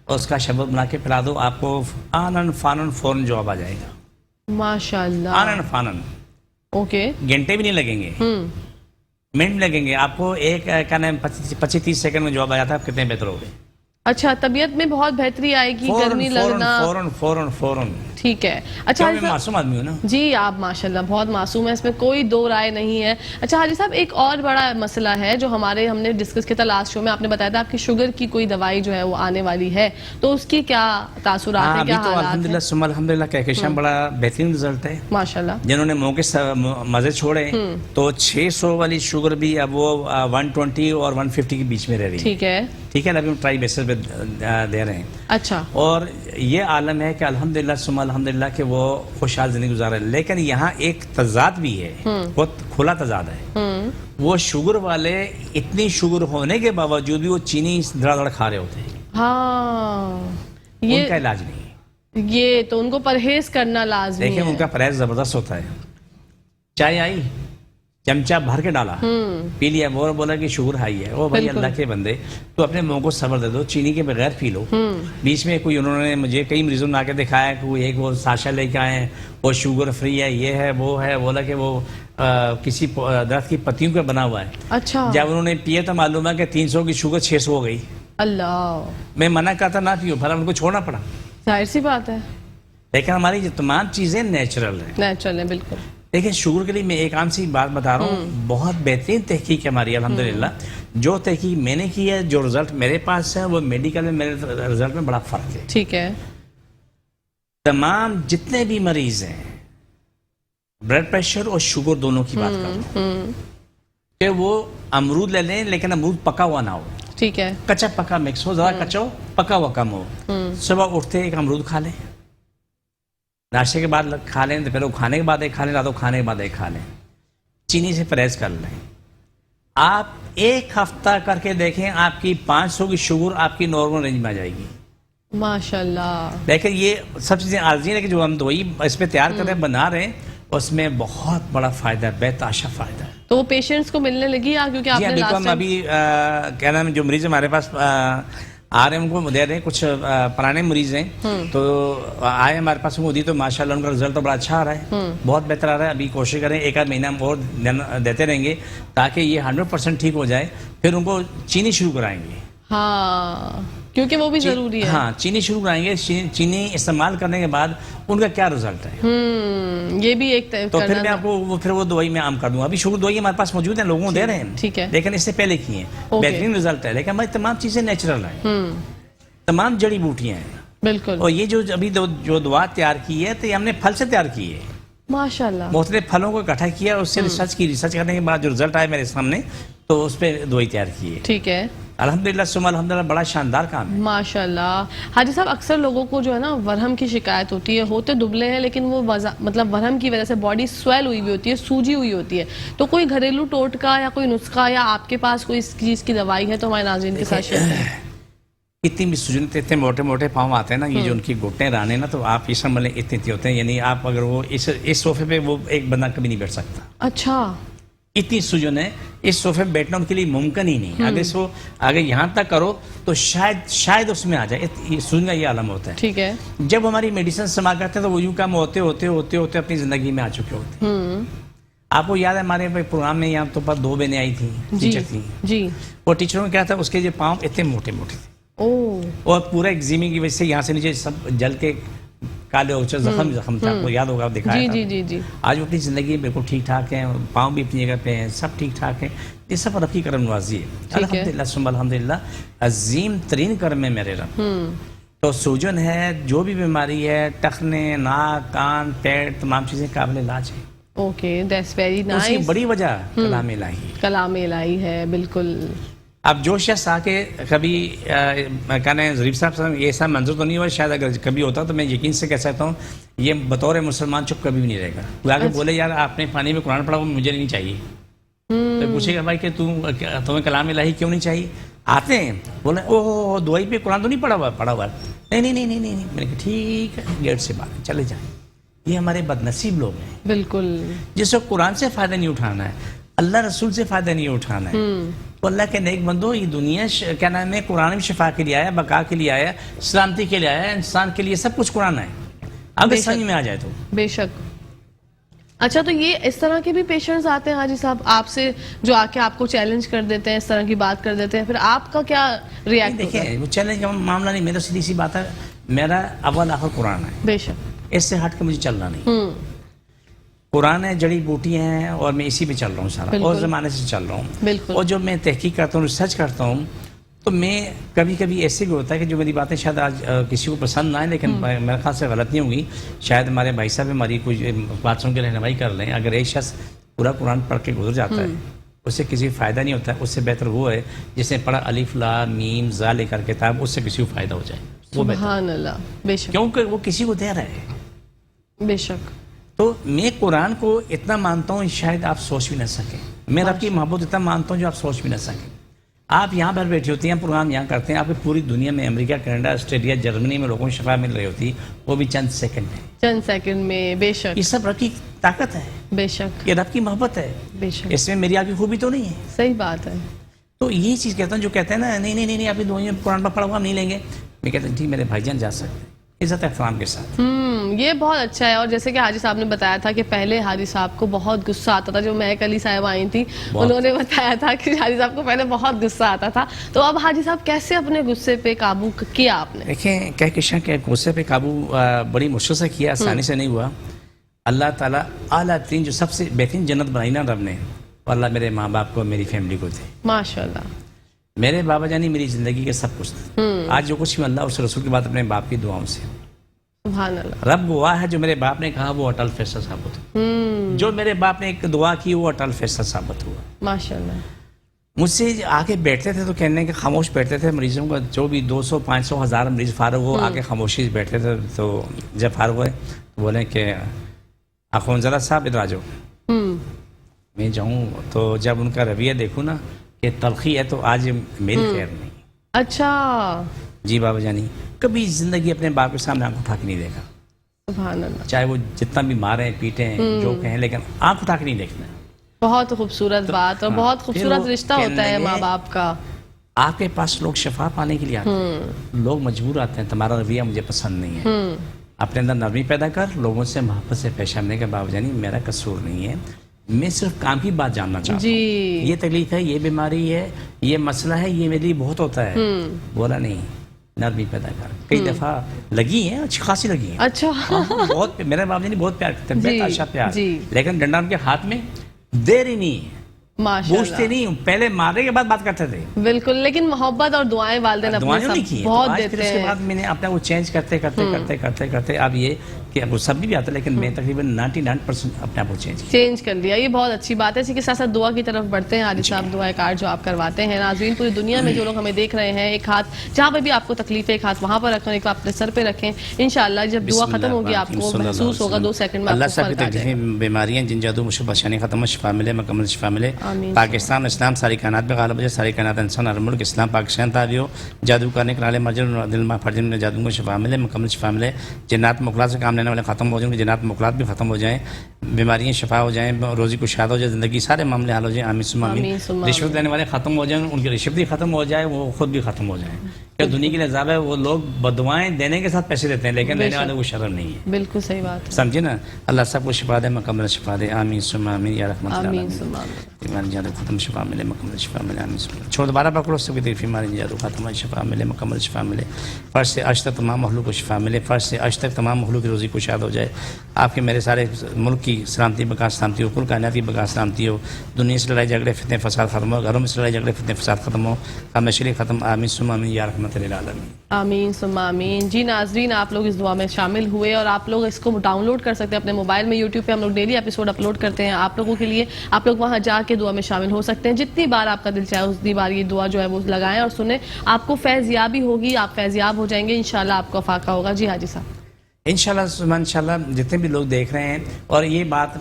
اور اس کا شربت بنا کے پلا دو. آپ کو آنن فانن فوراً جواب آ جائے گا. ماشاءاللہ. آنن فانن, اوکے, گھنٹے بھی نہیں لگیں گے, منٹ لگیں گے. آپ کو ایک 25-30 سیکنڈ میں جواب آ جاتا ہے, آپ کتنے بہتر ہو گئے. اچھا, طبیعت میں بہت بہتری آئے گی, گرمی لگنا. فوراً. ٹھیک ہے. اچھا, میں معصوم آدمی ہوں نا. جی آپ ماشاءاللہ بہت معصوم ہیں, اس میں کوئی 2 رائے نہیں ہے. اچھا حاجی صاحب, ایک اور بڑا مسئلہ ہے جو ہم نے ڈسکس کیا تھا لاسٹ شو میں. آپ نے بتایا تھا آپ کی شوگر کی کوئی دوائی جو ہے وہ آنے والی ہے, تو اس کی کیا تاثرات ہیں, کیا حالات ہیں؟ الحمدللہ ثم الحمدللہ کہکشاں بڑا بہترین رزلٹ ہے ماشاءاللہ. جنہوں نے موقع سے مزے چھوڑے تو 600 والی شوگر بھی اب وہ 120 اور 150 کے بیچ میں رہ رہی ہے. ٹھیک ہے. ٹھیک ہے, ابھی ہم ٹرائی بیسس پہ دے رہے ہیں. اچھا. اور یہ عالم ہے کہ الحمدللہ ثم الحمدللہ کہ وہ خوشحال زندگی گزار رہے ہیں. لیکن یہاں ایک تضاد بھی ہے, بہت کھلا تضاد ہے. وہ شوگر والے اتنی شوگر ہونے کے باوجود بھی وہ چینی دڑا دڑ کھا رہے ہوتے ہیں. ہاں, ان کا علاج نہیں ہے. یہ تو ان کو پرہیز کرنا لازمی ہے. دیکھیں ان کا پرہیز زبردست ہوتا ہے. چائے آئی, چمچہ بھر کے ڈالا, پی لیا, وہ بولا کہ شوگر ہائی ہے. وہ بھائی اللہ کے بندے, تو اپنے منہ کو صبر دے دو, چینی کے بغیر پی لو. بیچ میں کوئی انہوں نے مجھے کئی مریضوں نے آ کے دکھایا کہ وہ ایک وہ ساشا لے کے آئے ہیں, وہ شوگر فری ہے, یہ ہے وہ ہے, بولا کہ وہ کسی درخت کی پتیوں کا بنا ہوا ہے. اچھا. جب انہوں نے پیے تو معلوم ہے کہ 300 کی شوگر 600 ہو گئی. اللہ, میں منع کرتا نہ پیو, پھر ان کو چھوڑنا پڑا. ظاہر سی بات ہے. لیکن ہماری یہ تمام چیزیں نیچرل ہیں. نیچرل ہے بالکل. لیکن شوگر کے لیے میں ایک عام سی بات بتا رہا ہوں, بہت بہترین تحقیق ہے ہماری الحمدللہ. جو تحقیق میں نے کی ہے, جو رزلٹ میرے پاس ہے, وہ میڈیکل میں میرے رزلٹ میں بڑا فرق ہے. ٹھیک ہے. تمام جتنے بھی مریض ہیں بلڈ پریشر اور شوگر دونوں کی بات کر رہا ہوں, کہ وہ امرود لے لیں لیکن امرود پکا ہوا نہ ہو. ٹھیک ہے. کچا پکا مکس ہو, زیادہ کچا ہو, پکا ہوا کم ہو. صبح اٹھتے ایک امرود کھا لیں, ناشتے کے بعد کھا لیں, دوپہر کو کھانے کے بعد ایک کھا لیں, رات کو کھانے کے بعد ایک کھا لیں. چینی سے پرہیز کر لیں. آپ ایک ہفتہ کر کے دیکھیں, آپ کی 500 کی شوگر آپ کی نارمل رینج میں آ جائے گی. ماشاء اللہ. لیکن یہ سب چیزیں عارضی ہیں کہ جو ہم دوائی اس پہ تیار کر رہے ہیں, بنا رہے ہیں, اس میں بہت بڑا فائدہ ہے, بے تحاشا فائدہ ہے. تو وہ پیشنٹس کو ملنے لگی یا کیونکہ آپ جی نے بالکل, ہم لاسٹ ابھی کیا نام ہے, جو مریض ہمارے پاس آ رہے ہیں ان کو دے رہے ہیں. کچھ پرانے مریض ہیں تو آئے ہمارے پاس, وہ دی تو ماشاءاللہ ان کا رزلٹ تو بڑا اچھا آ رہا ہے, بہت بہتر آ رہا ہے. ابھی کوشش کریں ایک آدھ مہینہ ہم اور دیتے رہیں گے تاکہ یہ 100% ٹھیک ہو جائے. پھر ان کو چینی شروع کرائیں گے. ہاں, کیونکہ وہ بھی ضروری ہے. ہاں, چینی شروع کرائیں گے. چینی استعمال کرنے کے بعد ان کا کیا رزلٹ ہے, یہ بھی ایک تو پھر میں آپ کو پھر وہ دوائی میں عام کر دوں. ابھی شوگر دوائی ہمارے پاس موجود ہیں, لوگوں کو دے رہے ہیں. ٹھیک ہے. لیکن اس سے پہلے کی ہیں, بہترین رزلٹ ہے. لیکن ہماری تمام چیزیں نیچرل ہیں, تمام جڑی بوٹیاں ہیں. بالکل. اور یہ جو ابھی جو دوا تیار کی ہے تو یہ ہم نے پھل سے تیار کی ہے. ماشاءاللہ. مختلف پھلوں کو اکٹھا کیا, اس سے ریسرچ کرنے کے بعد جو رزلٹ آئے میرے سامنے, تو اس پہ دوائی تیار کی ہے. ٹھیک ہے. الحمدللہ ثم الحمدللہ, بڑا شاندار کام ہے. ماشاءاللہ. حاجی صاحب, اکثر لوگوں کو جو ہے نا ورم کی شکایت ہوتی ہے, ہوتے دبلے ہیں لیکن وہ مطلب ورم کی وجہ سے باڈی سویل ہوئی بھی ہوتی ہے, سوجی ہوئی ہوتی ہے. تو کوئی گھریلو ٹوٹکا یا کوئی نسخہ یا آپ کے پاس کوئی اس چیز کی دوائی ہے تو ہمارے ناظرین کے ساتھ شیئر کریں. اتنی بھی سجن اتنے موٹے موٹے پاؤں آتے ہیں نا, یہ جو ان کی گھٹنے رانے نا, تو آپ یہ سمجھ لیں اتنے ہوتے ہیں. یعنی آپ اگر وہ اس صوفے پہ وہ ایک بندہ کبھی نہیں بیٹھ سکتا. اچھا. اتنی سجن ہے, اس صوفے پہ بیٹھنا ان کے لیے ممکن ہی نہیں. اگر اس کو اگر یہاں تک کرو تو شاید اس میں آ جائے. سجن کا یہ عالم ہوتا ہے. ٹھیک ہے. جب ہماری میڈیسن استعمال کرتے ہیں تو وہ یوں کام ہوتے ہوتے ہوتے ہوتے اپنی زندگی میں آ چکے ہوتے ہیں. آپ کو یاد ہے ہمارے پروگرام میں یہاں تو پر 2 بہنیں آئی تھیں, ٹیچر تھیں. جی. وہ ٹیچروں میں کیا تھا, اس کے جو پاؤں اتنے موٹے موٹے تھے, اور پورا ایگزیمی کی وجہ سے یہاں سے نیچے سب جل کے کالے ہو چکے, زخم تھا. آپ کو یاد ہوگا, دکھایا تھا. جی جی جی. آج وہ اپنی زندگی بالکل ٹھیک ٹھاک ہیں, پاؤں بھی اپنی جگہ پہ ہیں, سب ٹھیک ٹھاک ہیں. یہ سب رب کی کرم نوازی ہے. الحمدللہ ثم الحمدللہ, عظیم ترین کرم ہے میرے رب. تو سوجن ہے, جو بھی بیماری ہے, ٹخنے, ناک, کان, پیٹ, تمام چیزیں قابل علاج ہیں. Okay, that's very nice. اس کی بڑی وجہ کلام الہی, کلام الہی ہے. بالکل. اب جو شخص آ کے کبھی کہنا ہے ظریف صاحب یہ ایسا منظر تو نہیں ہوا, شاید اگر کبھی ہوتا تو میں یقین سے کہہ سکتا ہوں یہ بطور مسلمان چپ کبھی بھی نہیں رہے گا. وہ آگے بولے یار آپ نے پانی میں قرآن پڑھا, وہ مجھے نہیں چاہیے. تو پوچھے گا بھائی کہ تمہیں کلام الہی کیوں نہیں چاہیے. آتے ہیں بولے اوہ دوائی پہ قرآن تو نہیں پڑھا ہوا. نہیں. میں نے کہا ٹھیک ہے, گیٹ سے باہر چلے جائیں. یہ ہمارے بدنصیب لوگ ہیں. بالکل. جس کو قرآن سے فائدہ نہیں اٹھانا ہے, اللہ رسول سے فائدہ نہیں اٹھانا ہے, تو اللہ کے نیک بندو, یہ دنیا کیا نام ہے, قرآن میں شفا کے لیے آیا, بقا کے لیے آیا, سلامتی کے لیے آیا, انسان کے لیے سب کچھ قرآن ہے. اگر سمجھ میں آ جائے تو بے شک. اچھا, تو یہ اس طرح کے بھی پیشنٹس آتے ہیں حاجی صاحب آپ سے, جو آ کے آپ کو چیلنج کر دیتے ہیں, اس طرح کی بات کر دیتے ہیں, پھر آپ کا کیا ریئیکٹ ہوتا ہے؟ دیکھیں, وہ چیلنج کا معاملہ نہیں, میرا سیدھی سی بات ہے, میرا اول آخر قرآن ہے. بے شک. اس سے ہٹ کے مجھے چلنا نہیں. قرآن ہے, جڑی بوٹیاں ہیں, اور میں اسی پہ چل رہا ہوں سارا, اور زمانے سے چل رہا ہوں. بالکل. اور جو میں تحقیق کرتا ہوں, ریسرچ کرتا ہوں, تو میں کبھی کبھی ایسے بھی ہوتا ہے کہ جو میری باتیں شاید آج کسی کو پسند نہ آئیں, لیکن میرے خیال سے غلط نہیں ہوگی. شاید ہمارے بھائی صاحب ہماری کچھ بات سن کے رہنمائی کر لیں. اگر ایک شخص پورا قرآن پڑھ کے گزر جاتا ہے, اس سے کسی کو فائدہ نہیں ہوتا ہے. اس سے بہتر وہ ہے جس نے پڑھا الف لام میم زا لے کر کتاب, اس سے کسی کو فائدہ ہو جائے. وہ بہتر. سبحان اللہ. بے شک. کیونکہ وہ کسی کو دے رہا ہے. بے شک. تو میں قرآن کو اتنا مانتا ہوں شاید آپ سوچ بھی نہ سکیں. میں رب کی محبت اتنا مانتا ہوں جو آپ سوچ بھی نہ سکیں. آپ یہاں پر بیٹھی ہوتی ہیں, پروگرام یہاں کرتے ہیں, آپ کی پوری دنیا میں, امریکہ, کینیڈا, آسٹریلیا, جرمنی میں لوگوں کو شفا مل رہی ہوتی, وہ بھی چند سیکنڈ میں. چند سیکنڈ میں. بے شک. یہ سب رب کی طاقت ہے. بے شک. یہ رب کی محبت ہے. بے شک. اس میں میری آپ کی خوبی تو نہیں ہے. صحیح بات ہے. تو یہ چیز کہتا ہوں, جو کہتے ہیں نا نہیں آپ دنیا میں قرآن پر پڑھا ہوا ہم نہیں لیں گے, میں کہتا ہوں ٹھیک میرے بھائی جان جا سکتے ہیں, عزت احترام کے ساتھ. یہ بہت اچھا ہے. اور جیسے کہ حاجی صاحب نے بتایا تھا کہ پہلے حاجی صاحب کو بہت غصہ آتا تھا. جو مہک علی صاحب آئی تھی, انہوں نے بتایا تھا کہ حاجی صاحب کو پہلے بہت غصہ آتا تھا. تو اب حاجی صاحب کیسے اپنے غصے پہ قابو کیا آپ نے؟ دیکھیں, غصے پہ قابو بڑی مشکل سے کیا, آسانی سے نہیں ہوا. اللہ تعالیٰ اعلیٰ ترین جو سب سے بہترین جنت بنائی نا رب نے، اور اللہ میرے ماں باپ کو میری فیملی کو تھے. ماشاءاللہ. میرے بابا جانی میری زندگی کے سب کچھ تھے. آج جو کچھ بھی اللہ اور رسول کی بات اپنے باپ کی دعاؤں سے. سبحان اللہ. رب گواہ ہے، جو میرے باپ نے کہا وہ اٹل فیصلہ ثابت ہوا. جو میرے باپ نے ایک دعا کی وہ اٹل فیصلہ ثابت ہوا. ماشاءاللہ. مجھ سے آگے بیٹھتے تھے تو کہنے کے خاموش بیٹھتے تھے مریضوں کا، جو بھی 200 500 1000 مریض فارغ ہو آگے خاموشی سے بیٹھتے تھے. تو جب فارغ ہوئے تو بولے کہ اخونزلہ صاحب ادھر آ جاؤ. میں جاؤں تو جب ان کا رویہ دیکھوں نا کہ تلخی ہے تو آج میری خیر نہیں. اچھا. جی بابا جانی کبھی زندگی اپنے باپ کے سامنے آنکھ اٹھا کے نہیں دیکھا. سبحان اللہ. چاہے وہ جتنا بھی ماریں پیٹیں جو کہیں، لیکن آنکھ اٹھا کے نہیں دیکھنا. بہت خوبصورت بات اور بہت خوبصورت رشتہ ہوتا ہے ماں باپ کا. آپ کے پاس لوگ شفا پانے کے لیے آتے ہیں، لوگ مجبور آتے ہیں تمہارا رویہ مجھے پسند نہیں ہے. اپنے اندر نرمی پیدا کر، لوگوں سے محبت سے پیش آنے کا. بابا جانی میرا قصور نہیں ہے، میں صرف کام کی بات جاننا چاہتا ہوں. یہ تکلیف ہے، یہ بیماری ہے، یہ مسئلہ ہے، یہ میرے لیے بہت ہوتا ہے. بولا نہیں، نرمی پیدا کر. کئی دفعہ لگی ہیں، اچھی خاصی لگی ہیں. اچھا. بہت میرے بابا جانی بہت پیار کرتے ہیں، اچھا پیار. جی. لیکن ڈنڈا ان کے ہاتھ میں دیر ہی نہیں ہے، پوچھتے نہیں، پہلے مارنے کے بعد بات کرتے تھے. بالکل. لیکن محبت اور دعائیں والدین اپنے سب بہت دیتے اس کے ہیں. بعد میں نے اپنا وہ چینج کرتے اب یہ کہ اب وہ سب بھی آتا ہے، لیکن میں تقریباً 99% اپنے آپ کو چینج کر لیا. یہ بہت اچھی بات ہے. اسی کے ساتھ ساتھ دعا کی طرف بڑھتے ہیں. حاجی صاحب دعا کارڈ جو آپ کرواتے ہیں، ناظرین پوری دنیا میں جو لوگ ہمیں دیکھ رہے ہیں، ایک ہاتھ جہاں پہ بھی آپ کو تکلیف ہے ایک ہاتھ وہاں پر رکھیں، ایک اپنے سر پہ رکھیں. انشاءاللہ جب دعا ختم ہوگی آپ کو محسوس ہوگا 2 سیکنڈ میں اللہ آپ کو صاحب کی فرق آ جائے گا. تکلیفیں بیماریاں جن جادو مشکل پریشانی ختم، شفا ملے، مکمل شفا ملے. پاکستان اسلام ساری کائنات میں غالب ہو جائے، ساری کائنات انسان اور ملک اسلام پاکستان تابع ہو. جادو کرنے کے نالے مرجن دل میں فرجن میں جادو کو شفا ملے، مکمل شفا ملے. جنات مخلات سے کام لینے والے ختم ہو جائیں، جنات مخلات بھی ختم ہو جائیں، بیماریاں شفا ہو جائیں، روزی کو شاد ہو جائے، زندگی سارے معاملے حل ہو جائیں. آمین ثم آمین. رشوت دینے والے ختم ہو جائیں، ان کی رشوت بھی ختم ہو جائے، وہ خود بھی ختم ہو جائیں. کہ دنیا کے عذاب ہے وہ لوگ بددعائیں دینے کے ساتھ پیسے دیتے ہیں، لیکن دینے والے کو شرم نہیں ہے. بالکل صحیح بات ہے. سمجھے نا. اللہ سب کو شفا دے، مکمل شفا دے. آمین ثم آمین یا رحمت اللہ. آمین ثم آمین. بیماری جادو ختم شفا ملے، مکمل شفا ملے. آمین ثم آمین. چھوڑ دوبارہ پکڑو سب کی بیماری جادو ختم شفا ملے، مکمل شفا ملے. فرش سے عرش تک تمام مخلوق کو شفا ملے، فرش سے عرش تک تمام مخلوق کی روزی کو شاد ہو جائے. آپ کے میرے سارے ملک کی سلامتی بقا سلامتی ہو، کل کائنات کی بقا سلامتی ہو. دنیا سے لڑائی جھگڑے فتنے فساد ختم ہو، گھروں میں سے لڑائی جھگڑے فتنے فساد ختم ہو، ہم شریک ختم. آمین ثم آمین یا رحمت للعالمین. آمین ثم آمین. جی ناظرین آپ لوگ اس دعا میں شامل ہوئے اور آپ لوگ اس کو ڈاؤن لوڈ کر سکتے ہیں اپنے موبائل میں. یوٹیوب پہ ہم لوگ ڈیلی ایپیسوڈ اپلوڈ کرتے ہیں آپ لوگوں کے لیے. آپ لوگ وہاں جا کے دعا میں شامل ہو سکتے ہیں. جتنی بار آپ کا دل چاہے اتنی بار یہ دعا جو ہے وہ لگائیں اور سنیں. آپ کو فیض یابی ہوگی، آپ فیض یاب ہو جائیں گے انشاءاللہ. آپ کو افاقہ ہوگا. جی حاجی صاحب. انشاءاللہ جتنے بھی لوگ دیکھ رہے ہیں، اور یہ بات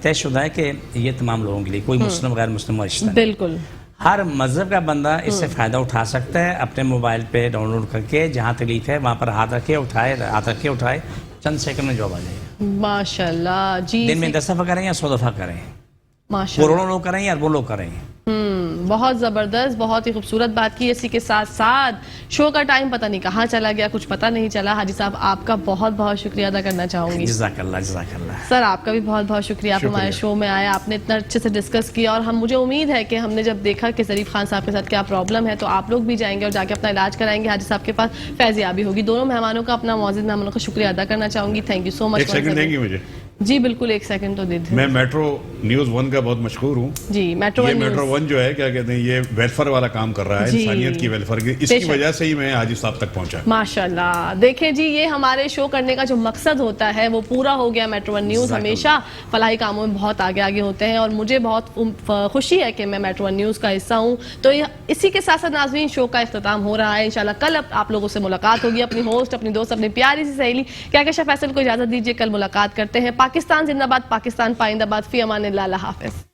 طے شدہ ہے کہ یہ تمام لوگوں کے لیے، کوئی مسلم غیر مسلم رشتہ نہیں. بالکل. ہر مذہب کا بندہ اس سے فائدہ اٹھا سکتا ہے. اپنے موبائل پہ ڈاؤن لوڈ کر کے جہاں تکلیف ہے وہاں پر ہاتھ رکھے اٹھائے، چند سیکنڈ میں جواب آ جائے گا. ماشاءاللہ. جی دن میں 10 دفعہ کریں یا 100 دفعہ کریں، ماشاءاللہ کروڑوں لوگ کریں یا اربوں لوگ کریں. بہت زبردست، بہت ہی خوبصورت بات کی. اسی کے ساتھ ساتھ شو کا ٹائم پتہ نہیں کہاں چلا گیا، کچھ پتہ نہیں چلا. حاجی صاحب آپ کا بہت بہت شکریہ ادا کرنا چاہوں گی. جزاک اللہ. سر آپ کا بھی بہت بہت شکریہ. آپ ہمارے شو میں آئے، آپ نے اتنا اچھے سے ڈسکس کیا، اور مجھے امید ہے کہ ہم نے جب دیکھا کہ ظریف خان صاحب کے ساتھ کیا پرابلم ہے تو آپ لوگ بھی جائیں گے اور جا کے اپنا علاج کرائیں گے. حاجی صاحب کے پاس فیض یابی ہوگی. دونوں مہمانوں کا، اپنا معزز مہمانوں کا شکریہ ادا کرنا چاہوں گی. تھینک یو سو مچ. ایک سیکنڈ دیں گی مجھے؟ جی بالکل، ایک سیکنڈ تو دے دیں. میں میٹرو نیوز 1 کا بہت مشہور ہوں. جی میٹرو ون جو ہے کیا کہتے ہیں، یہ ویلفیئر والا کام کر رہا ہے، انسانیت کی ویلفیئر کی. اس کی وجہ سے ہی میں حاجی صاحب تک پہنچا. ماشاءاللہ. دیکھیں جی، یہ ہمارے شو کرنے کا جو مقصد ہوتا ہے وہ پورا ہو گیا. میٹرو 1 نیوز ہمیشہ فلاحی کاموں میں بہت آگے ہوتے ہیں، اور مجھے بہت خوشی ہے کہ میں میٹرو 1 نیوز کا حصہ ہوں. تو اسی کے ساتھ ساتھ ناظرین شو کا اختتام ہو رہا ہے. انشاءاللہ کل آپ لوگوں سے ملاقات ہوگی. اپنی ہوسٹ، اپنی دوست، اپنی پیاری سی سہیلی کہکشاں فیصل کو اجازت دیجیے. کل ملاقات کرتے ہیں. پاکستان زندہ باد، پاکستان پائندہ باد. فی امان اللہ. اللہ حافظ.